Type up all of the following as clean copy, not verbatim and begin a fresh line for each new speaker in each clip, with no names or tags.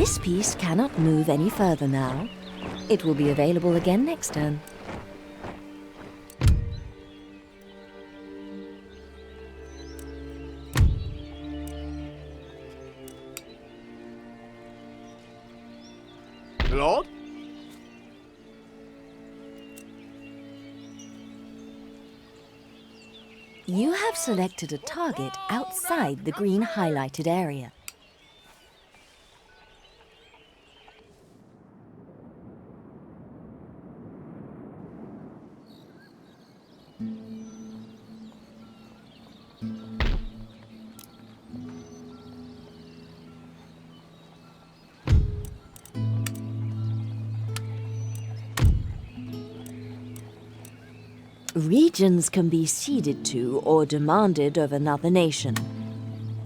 This piece cannot move any further now. It will be available again next turn.
Lord?
You have selected a target outside the green highlighted area. Regions can be ceded to or demanded of another nation.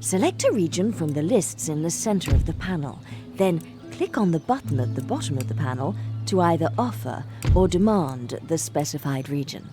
Select a region from the lists in the center of the panel, then click on the button at the bottom of the panel to either offer or demand the specified region.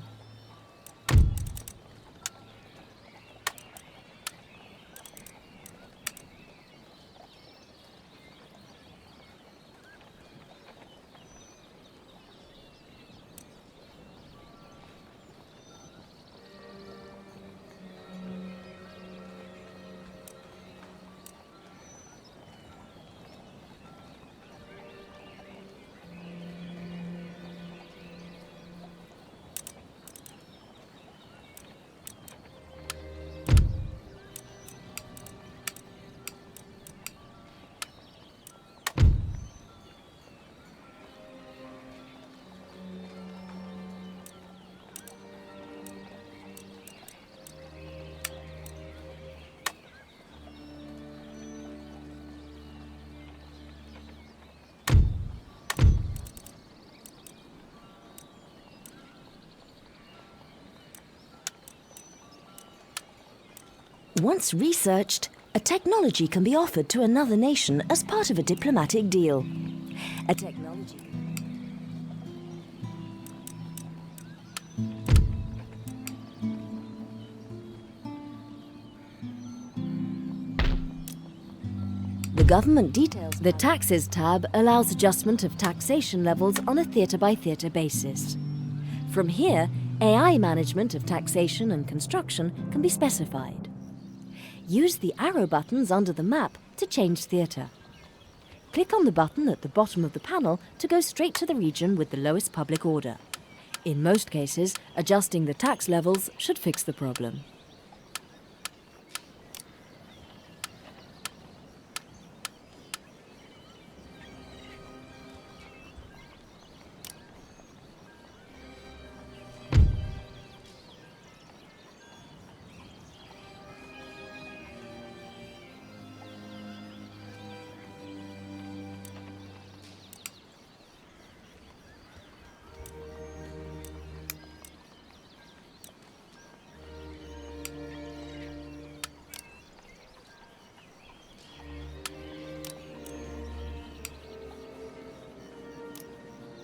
Once researched, a technology can be offered to another nation as part of a diplomatic deal. A technology. The government details. The Taxes tab allows adjustment of taxation levels on a theatre-by-theatre basis. From here, AI management of taxation and construction can be specified. Use the arrow buttons under the map to change theatre. Click on the button at the bottom of the panel to go straight to the region with the lowest public order. In most cases, adjusting the tax levels should fix the problem.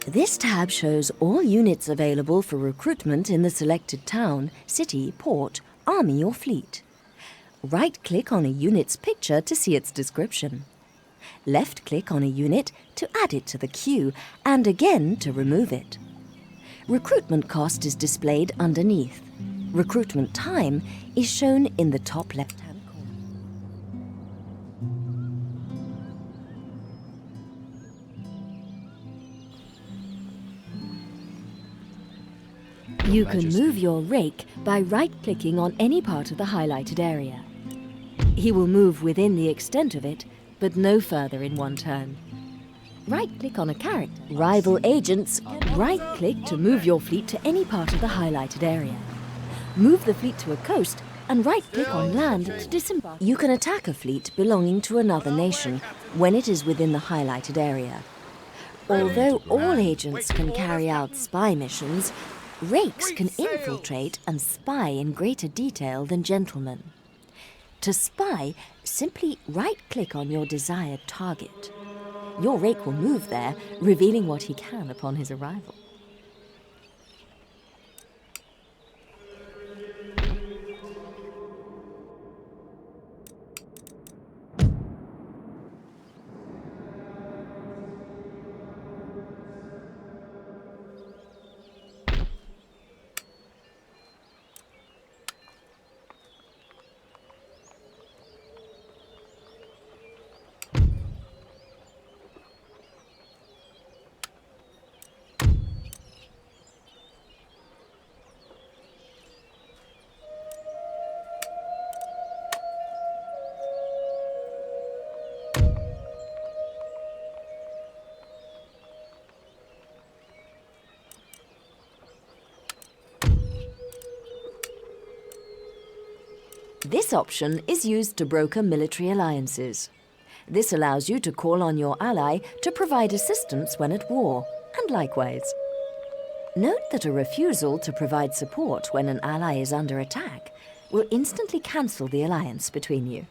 This tab shows all units available for recruitment in the selected town, city, port, army or fleet. Right-click on a unit's picture to see its description. Left-click on a unit to add it to the queue and again to remove it. Recruitment cost is displayed underneath. Recruitment time is shown in the top left-hand corner. You can move your rake by right-clicking on any part of the highlighted area. He will move within the extent of it, but no further in one turn. Right-click on a character. Rival agents, right-click to move your fleet to any part of the highlighted area. Move the fleet to a coast and right-click on land to disembark. You can attack a fleet belonging to another nation when it is within the highlighted area. Although all agents can carry out spy missions, rakes can infiltrate and spy in greater detail than gentlemen. To spy, simply right-click on your desired target. Your rake will move there, revealing what he can upon his arrival. This option is used to broker military alliances. This allows you to call on your ally to provide assistance when at war, and likewise. Note that a refusal to provide support when an ally is under attack will instantly cancel the alliance between you.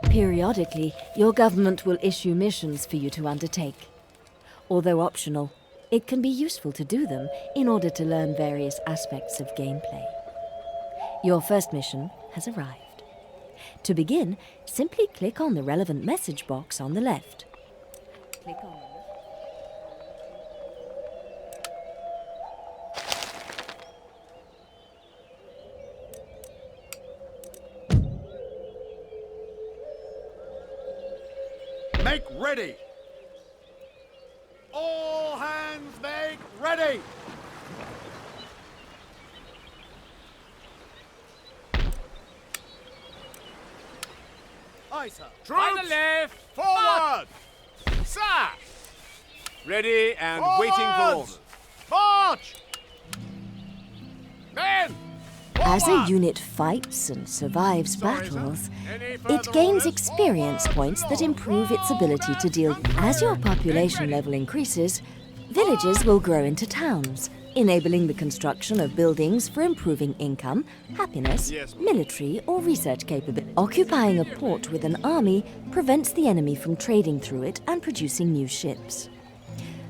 Periodically, your government will issue missions for you to undertake. Although optional, it can be useful to do them in order to learn various aspects of gameplay. Your first mission has arrived. To begin, simply click on the relevant message box on the left. Click on it.
Make ready! All hands make ready! Aye, sir.
Troops,
On the left!
forward!
Sir!
Ready and
Forwards!
waiting for orders.
March! Men!
As a
Forward!
unit fights and survives
Sorry, sir.
battles,
Any
it
further
gains
orders?
experience
Forward!
points that improve its
Roll
ability to
back,
deal.
come
As your
forward.
population
Get ready.
level increases, villages will grow into towns, enabling the construction of buildings for improving income, happiness,
Yes, ma'am.
military or research capability. Occupying a port with an army prevents the enemy from trading through it and producing new ships.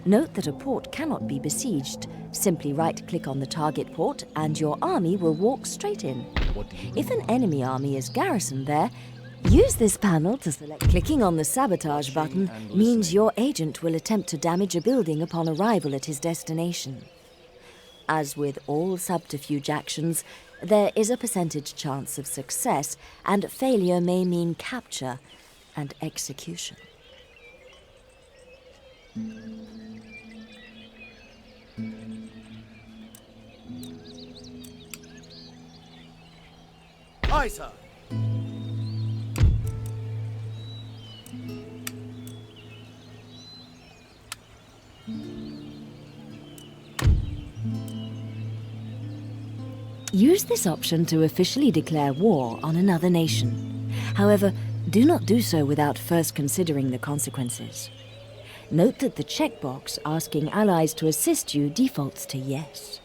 Note that a port cannot be besieged. Simply right-click on the target port and your army will walk straight in. If an enemy army is garrisoned there, use this panel to select. Clicking on the sabotage button means your agent will attempt to damage a building upon arrival at his destination. As with all subterfuge actions, there is a percentage chance of success, and failure may mean capture and execution.
Aye, sir.
Use this option to officially declare war on another nation. However, do not do so without first considering the consequences. Note that the checkbox asking allies to assist you defaults to yes.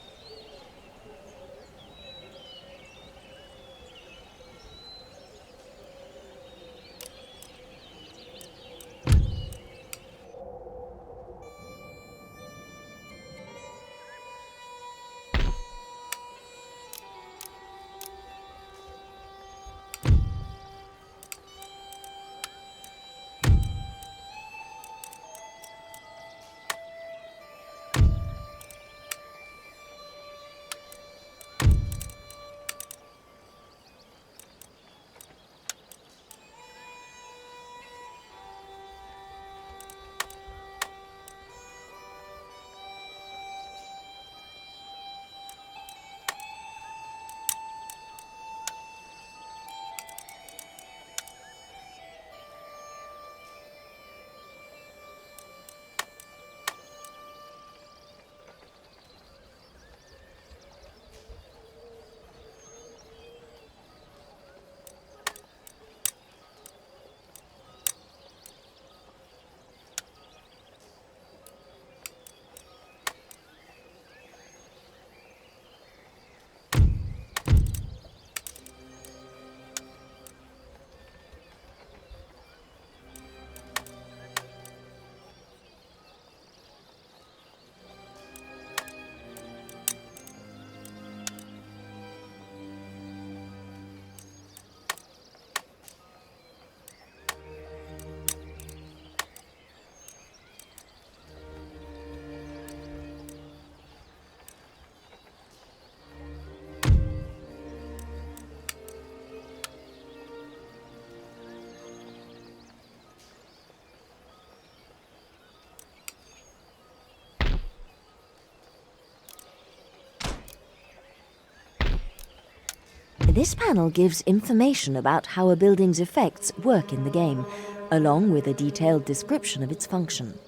This panel gives information about how a building's effects work in the game, along with a detailed description of its function.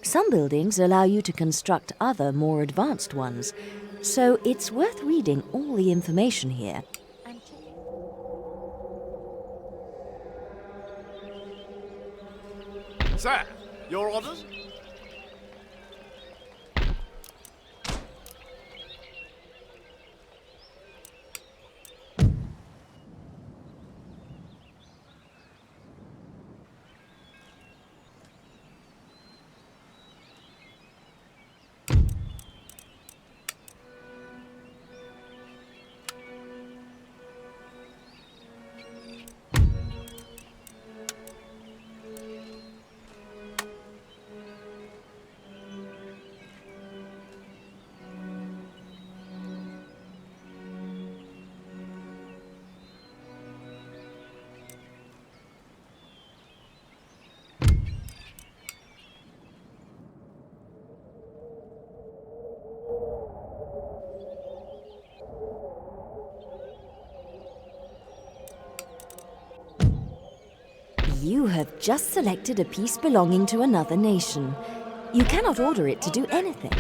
Some buildings allow you to construct other, more advanced ones, so it's worth reading all the information here.
Sir, your orders?
You have just selected a piece belonging to another nation. You cannot order it to do anything.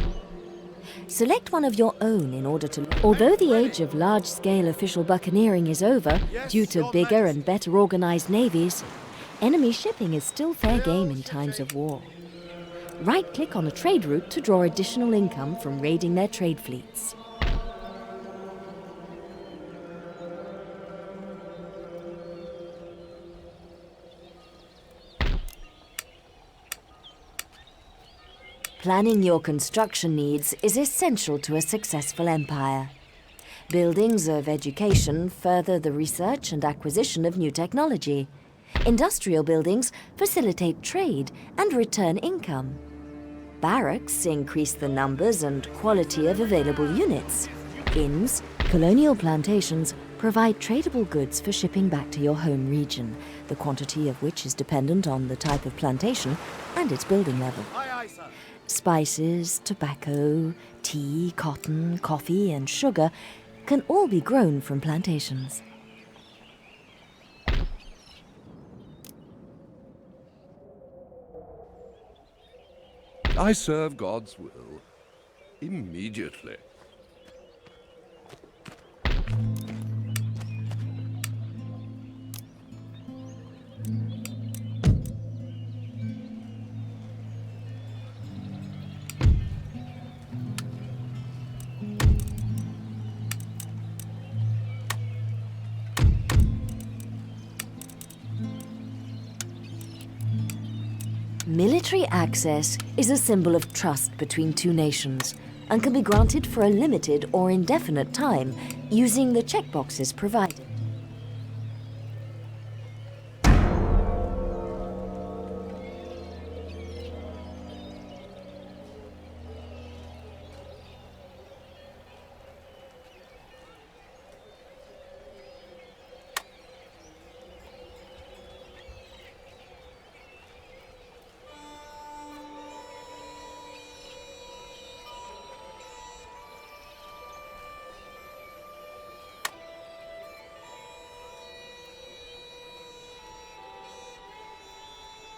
Select one of your own in order to... Although the age of large-scale official buccaneering is over, due to bigger and better organized navies, enemy shipping is still fair game in times of war. Right-click on a trade route to draw additional income from raiding their trade fleets. Planning your construction needs is essential to a successful empire. Buildings of education further the research and acquisition of new technology. Industrial buildings facilitate trade and return income. Barracks increase the numbers and quality of available units. Inns, colonial plantations provide tradable goods for shipping back to your home region, the quantity of which is dependent on the type of plantation and its building level.
Aye, aye, sir.
Spices, tobacco, tea, cotton, coffee, and sugar can all be grown from plantations.
I serve God's will immediately.
Military access is a symbol of trust between two nations and can be granted for a limited or indefinite time using the checkboxes provided.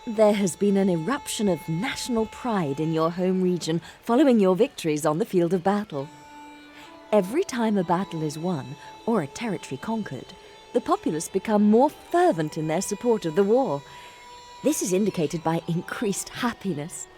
There has been an eruption of national pride in your home region following your victories on the field of battle. Every time a battle is won or a territory conquered, the populace become more fervent in their support of the war. This is indicated by increased happiness.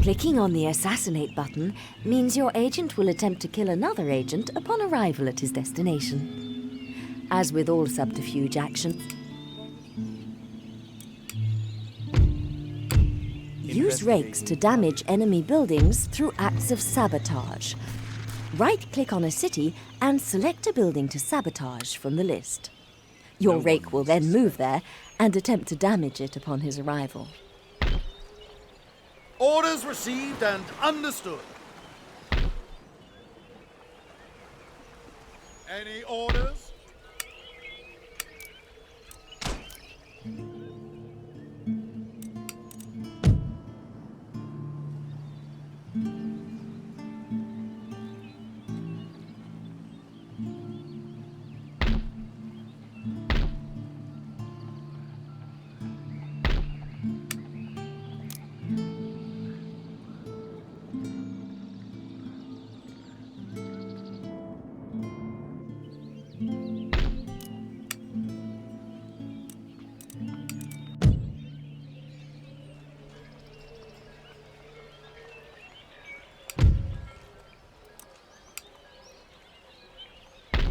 Clicking on the Assassinate button means your agent will attempt to kill another agent upon arrival at his destination. As with all subterfuge actions, use rakes to damage enemy buildings through acts of sabotage. Right-click on a city and select a building to sabotage from the list. Your rake will then move there and attempt to damage it upon his arrival.
Orders received and understood. Any orders?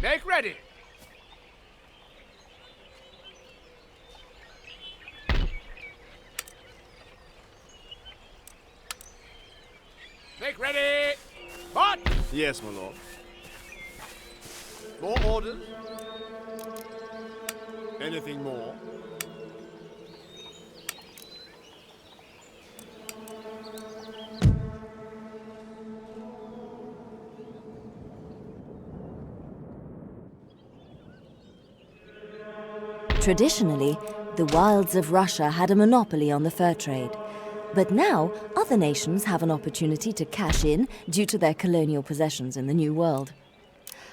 Make ready. Make ready. March!
Yes, my lord. More orders? Anything more?
Traditionally, the wilds of Russia had a monopoly on the fur trade. But now, other nations have an opportunity to cash in due to their colonial possessions in the New World.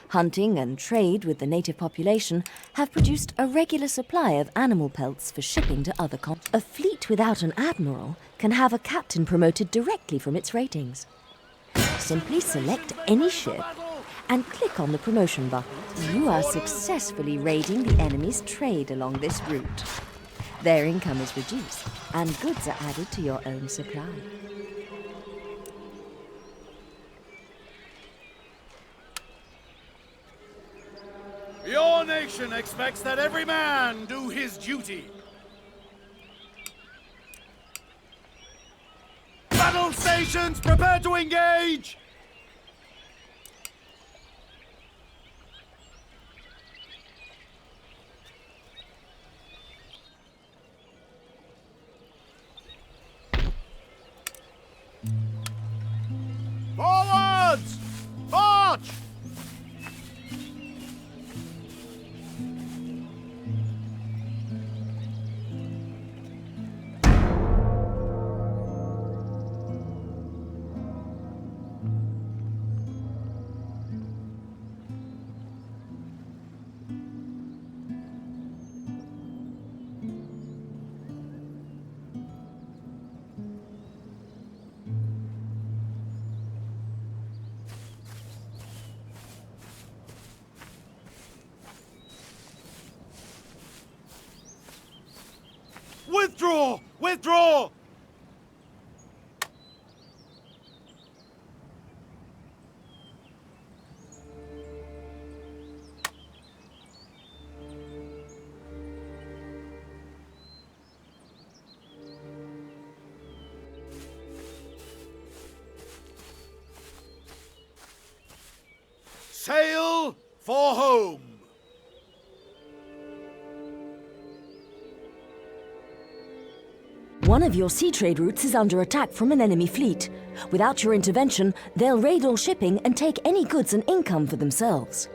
Hunting and trade with the native population have produced a regular supply of animal pelts for shipping to other continents. A fleet without an admiral can have a captain promoted directly from its ratings. Simply select any ship and click on the promotion button. You are successfully raiding the enemy's trade along this route. Their income is reduced, and goods are added to your own supply.
Your nation expects that every man do his duty. Battle stations, prepare to engage! Forwards! March! Withdraw! Withdraw! Sail for home!
One of your sea trade routes is under attack from an enemy fleet. Without your intervention, they'll raid all shipping and take any goods and income for themselves.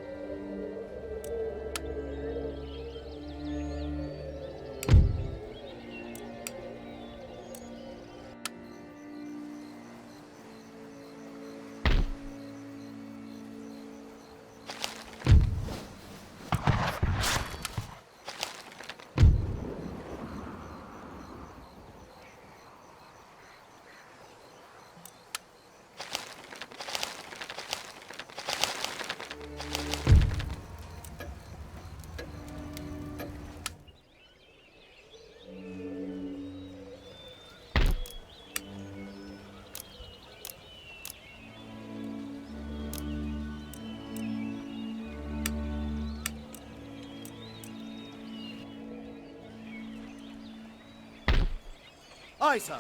Aye, sir.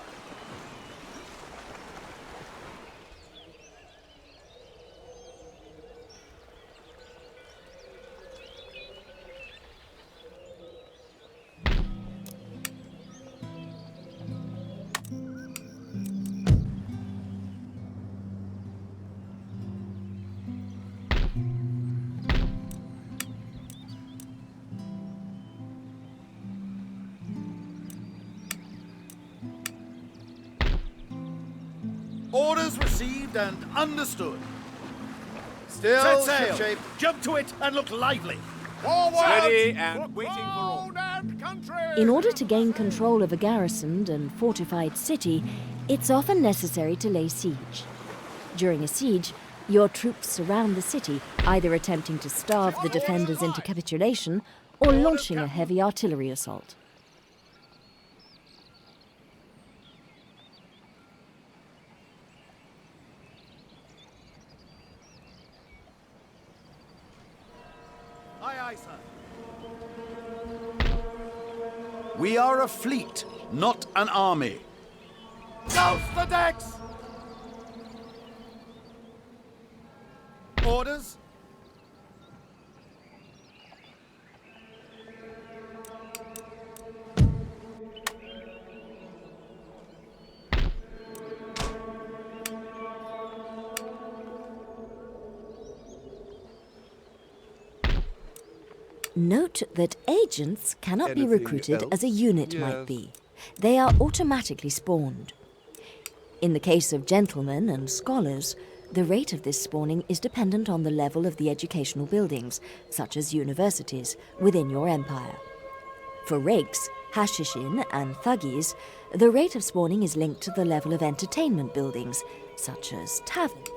Orders received and understood. Still,
Set sail.
shipshape. Jump to it and look lively.
Forward!
Steady and
Look
waiting for
round and country!
In order to gain control of a garrisoned and fortified city, it's often necessary to lay siege. During a siege, your troops surround the city, either attempting to starve the defenders into capitulation or launching a heavy artillery assault.
Aye, aye, sir.
We are a fleet, not an army.
Douse the decks! Orders?
Note that agents cannot be
Anything
recruited as a
else?
unit
Yes.
might be. They are automatically spawned. In the case of gentlemen and scholars, the rate of this spawning is dependent on the level of the educational buildings, such as universities, within your empire. For rakes, hashishin, and thuggies, the rate of spawning is linked to the level of entertainment buildings, such as taverns.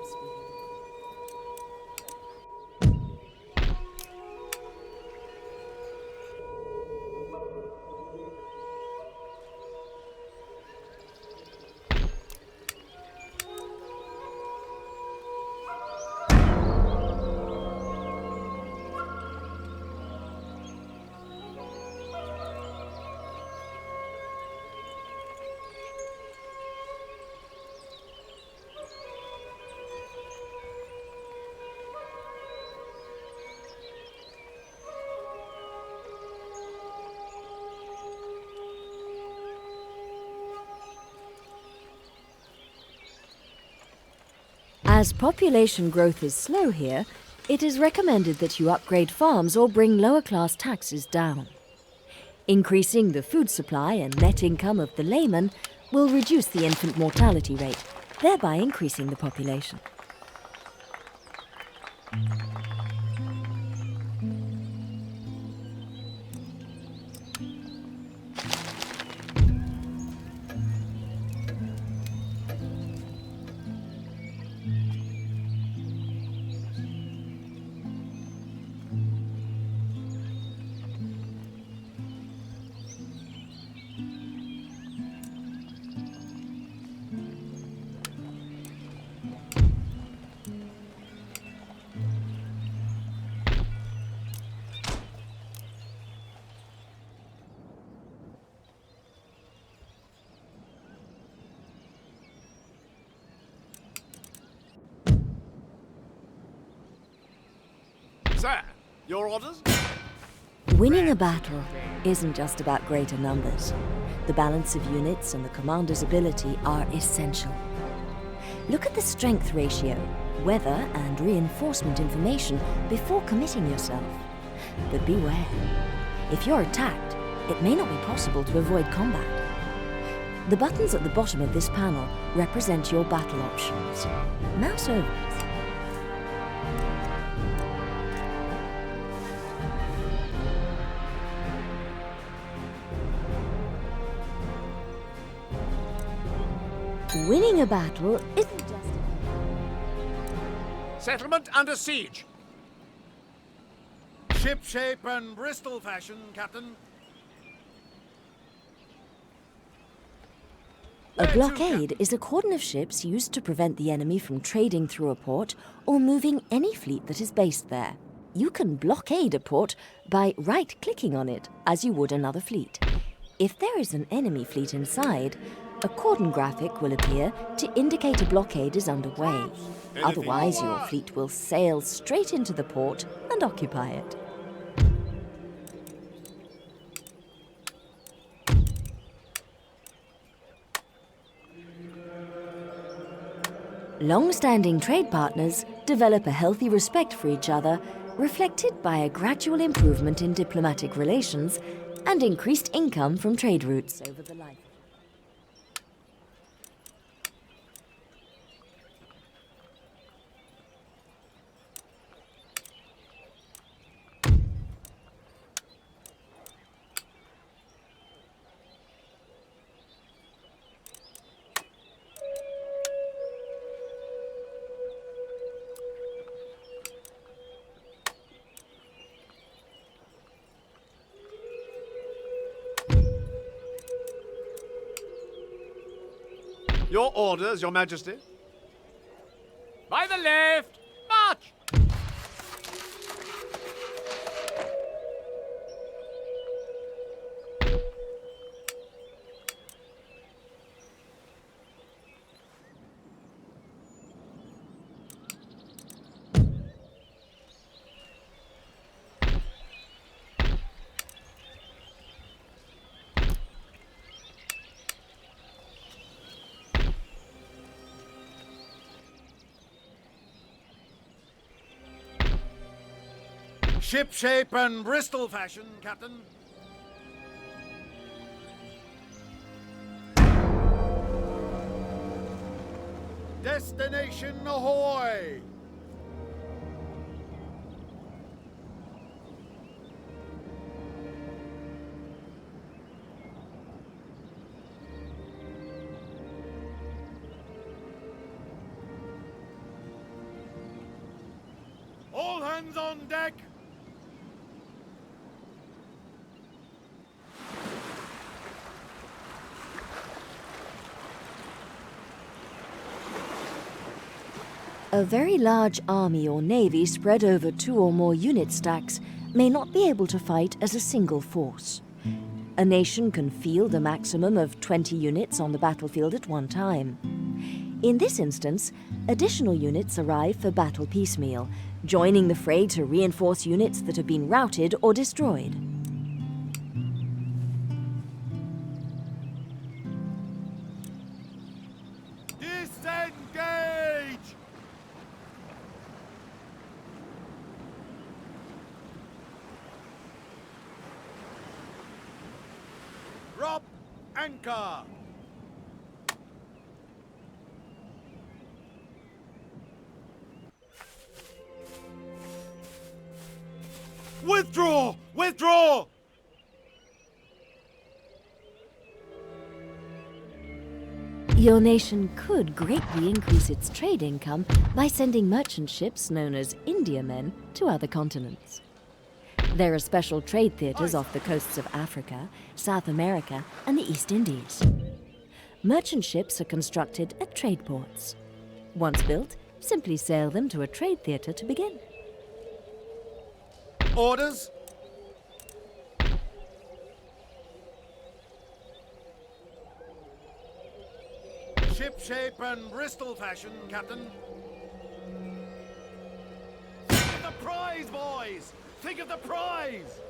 As population growth is slow here, it is recommended that you upgrade farms or bring lower class taxes down. Increasing the food supply and net income of the layman will reduce the infant mortality rate, thereby increasing the population.
Sir, your orders?
Winning a battle isn't just about greater numbers. The balance of units and the commander's ability are essential. Look at the strength ratio, weather and reinforcement information before committing yourself. But beware. If you're attacked, it may not be possible to avoid combat. The buttons at the bottom of this panel represent your battle options. Mouse over. Winning a battle isn't just...
Settlement under siege.
Ship shape and Bristol fashion, Captain.
A blockade is a cordon of ships used to prevent the enemy from trading through a port or moving any fleet that is based there. You can blockade a port by right-clicking on it, as you would another fleet. If there is an enemy fleet inside, a cordon graphic will appear to indicate a blockade is underway. Otherwise, your fleet will sail straight into the port and occupy it. Long-standing trade partners develop a healthy respect for each other, reflected by a gradual improvement in diplomatic relations and increased income from trade routes over the life.
Your orders, Your Majesty. By the left! March!
Ship shape and Bristol fashion, Captain. Destination ahoy! All hands on deck!
A very large army or navy spread over 2 or more unit stacks may not be able to fight as a single force. A nation can field a maximum of 20 units on the battlefield at one time. In this instance, additional units arrive for battle piecemeal, joining the fray to reinforce units that have been routed or destroyed.
Disengage! anchor! Withdraw! Withdraw!
Your nation could greatly increase its trade income by sending merchant ships known as Indiamen to other continents. There are special trade theatres off the coasts of Africa, South America, and the East Indies. Merchant ships are constructed at trade ports. Once built, simply sail them to a trade theatre to begin.
Orders? Ship shape and Bristol fashion, Captain. Think of the prize, boys! Think of the prize!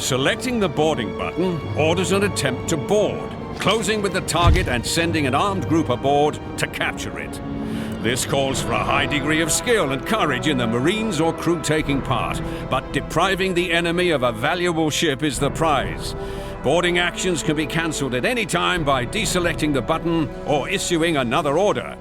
Selecting the boarding button orders an attempt to board, closing with the target and sending an armed group aboard to capture it. This calls for a high degree of skill and courage in the Marines or crew taking part, but depriving the enemy of a valuable ship is the prize. Boarding actions can be cancelled at any time by deselecting the button or issuing another order.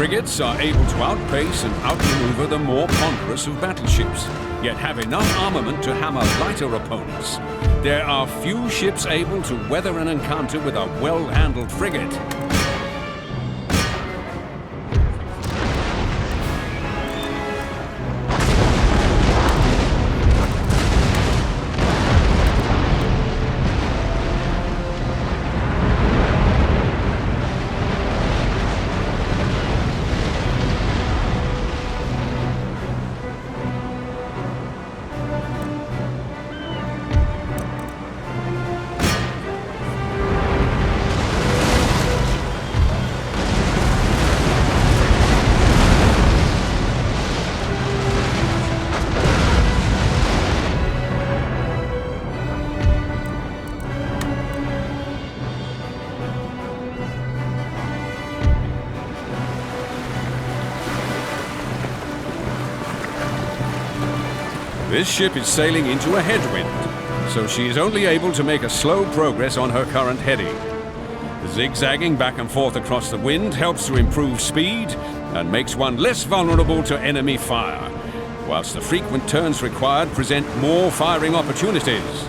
Frigates are able to outpace and outmaneuver the more ponderous of battleships, yet have enough armament to hammer lighter opponents. There are few ships able to weather an encounter with a well-handled frigate. This ship is sailing into a headwind, so she is only able to make a slow progress on her current heading. Zigzagging back and forth across the wind helps to improve speed and makes one less vulnerable to enemy fire, whilst the frequent turns required present more firing opportunities.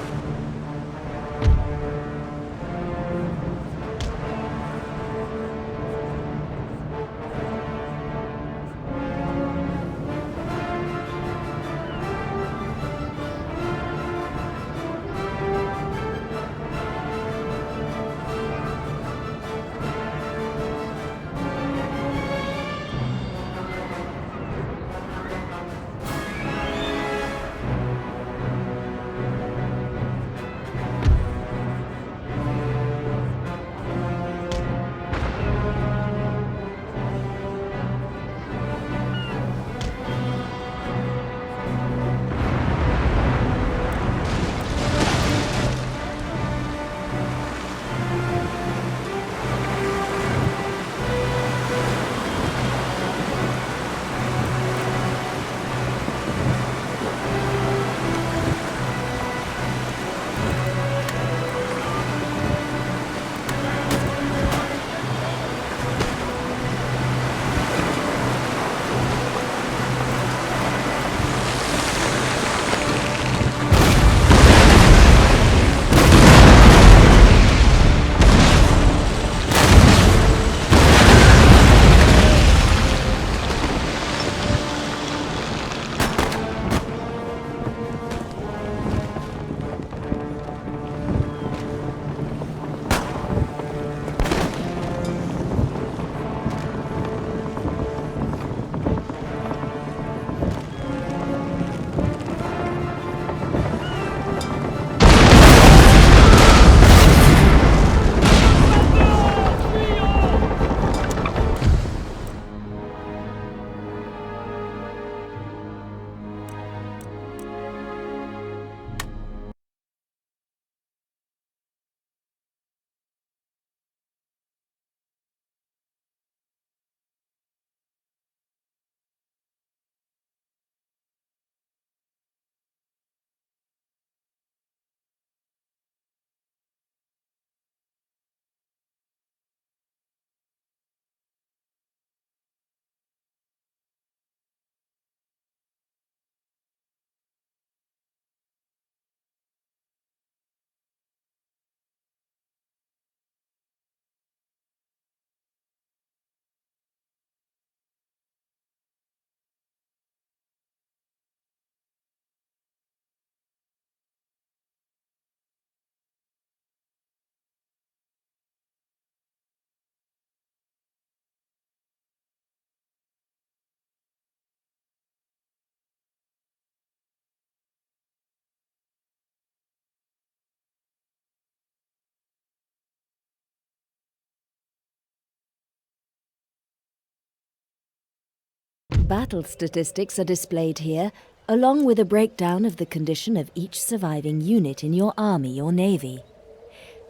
Battle statistics are displayed here, along with a breakdown of the condition of each surviving unit in your army or navy.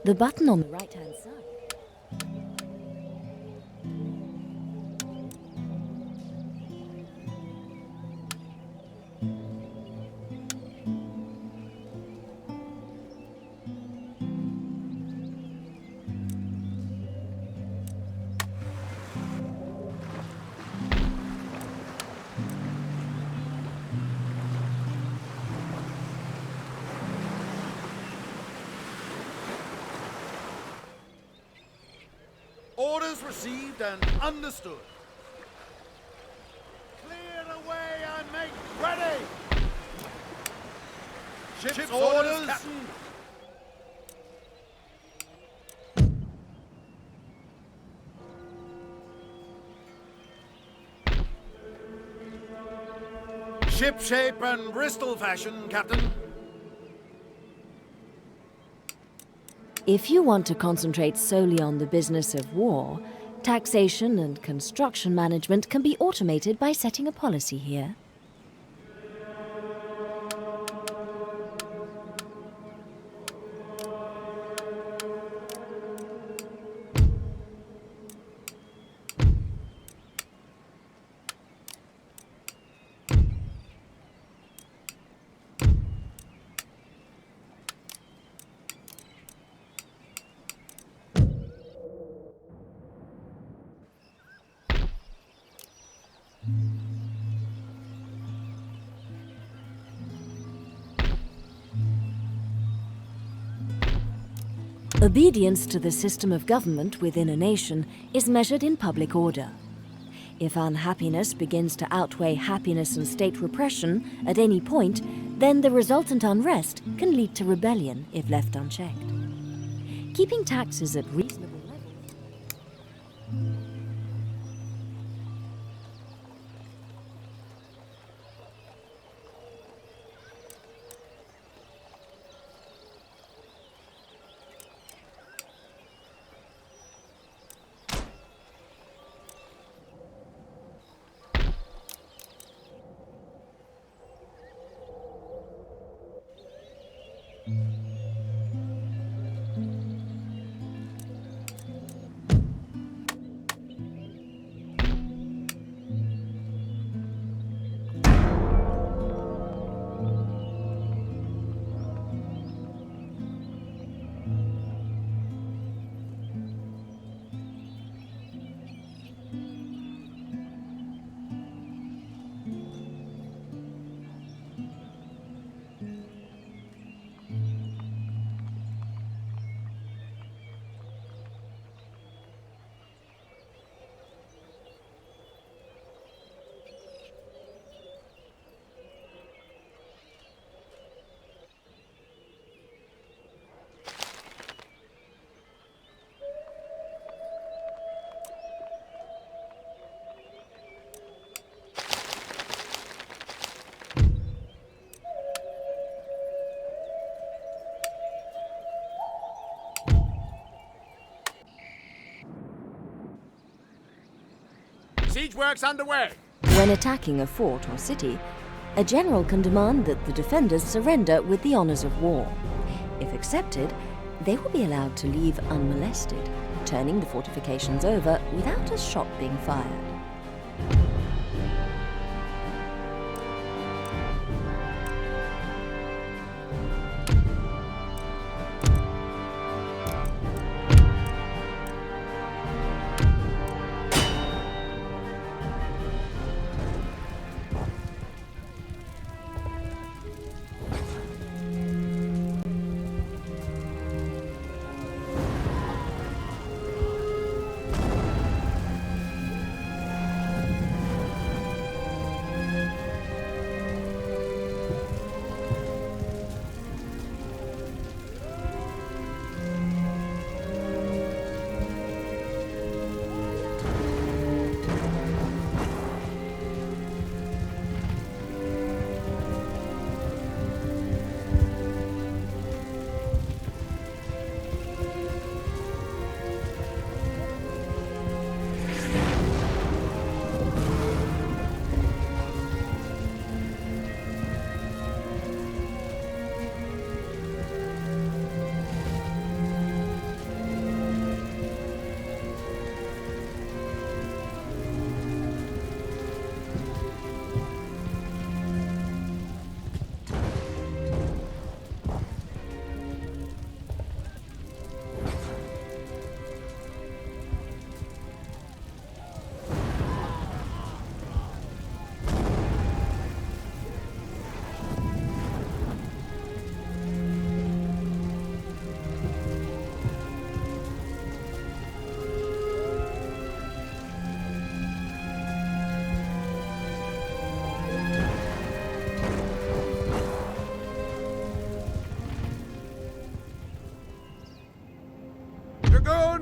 The button on the right-hand side.
orders received and understood. Clear away and make ready! Ship's orders, Captain. Ship shape and Bristol fashion, Captain.
If you want to concentrate solely on the business of war, taxation and construction management can be automated by setting a policy here. Obedience to the system of government within a nation is measured in public order. If unhappiness begins to outweigh happiness and state repression at any point, then the resultant unrest can lead to rebellion if left unchecked. Keeping taxes at reasonable levels.
Siege works underway.
When attacking a fort or city, a general can demand that the defenders surrender with the honors of war. If accepted, they will be allowed to leave unmolested, turning the fortifications over without a shot being fired.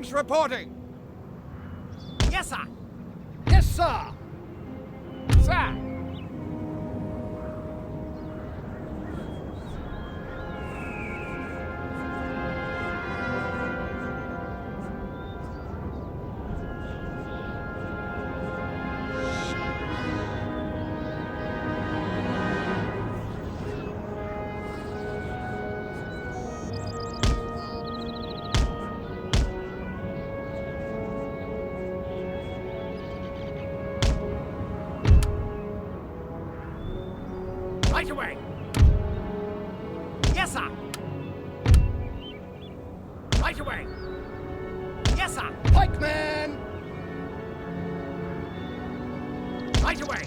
Arms reporting!
Yes, sir.
Yes, sir!
Sir!
Right away. Yes, sir. Right away. Yes, sir.
Pikeman!
Right away.